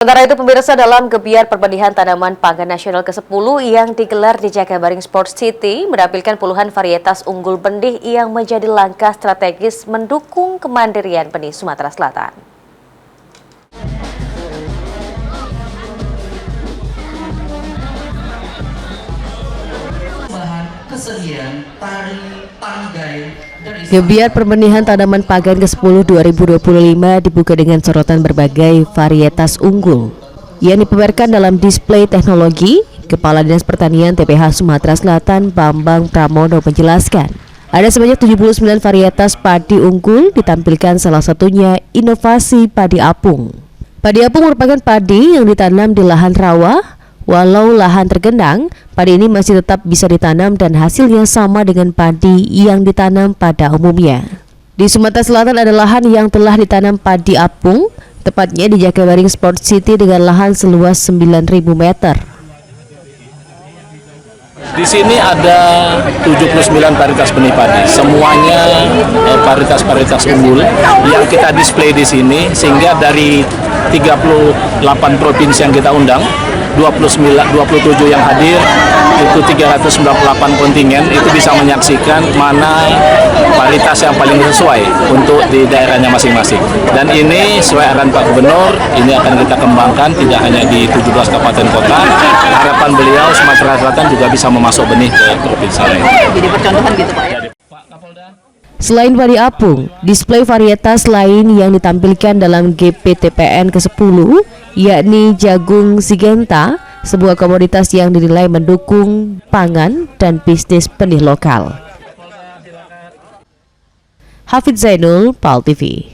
Sementara itu pemirsa, dalam Gebiar Perbenihan Tanaman Pangan Nasional ke-10 yang digelar di Jakabaring Sports City menampilkan puluhan varietas unggul benih yang menjadi langkah strategis mendukung kemandirian benih Sumatera Selatan. Gebiar Perbenihan Tanaman Pangan ke-10 2025 dibuka dengan sorotan berbagai varietas unggul yang dipamerkan dalam display teknologi. Kepala Dinas Pertanian TPH Sumatera Selatan Bambang Pramono menjelaskan, ada sebanyak 79 varietas padi unggul ditampilkan, salah satunya inovasi padi apung. Padi apung merupakan padi yang ditanam di lahan rawa. Walau lahan tergenang, padi ini masih tetap bisa ditanam dan hasilnya sama dengan padi yang ditanam pada umumnya. Di Sumatera Selatan ada lahan yang telah ditanam padi apung, tepatnya di Jakabaring Sports City dengan lahan seluas 9.000 meter. Di sini ada 79 varietas benih padi, semuanya varietas unggul yang kita display di sini, sehingga dari 38 provinsi yang kita undang, 27 yang hadir, itu 398 kontingen, itu bisa menyaksikan mana varietas yang paling sesuai untuk di daerahnya masing-masing. Dan ini sesuai arahan Pak Gubernur, ini akan kita kembangkan tidak hanya di 17 kabupaten kota. Harapan beliau Sumatera Selatan juga bisa memasuk benih ke provinsi lain. Jadi percontohan gitu Pak ya? Selain padi apung, display varietas lain yang ditampilkan dalam GPTPN ke-10 yakni jagung Sigenta, sebuah komoditas yang dinilai mendukung pangan dan bisnis benih lokal. Hafid Zainul, PAL TV.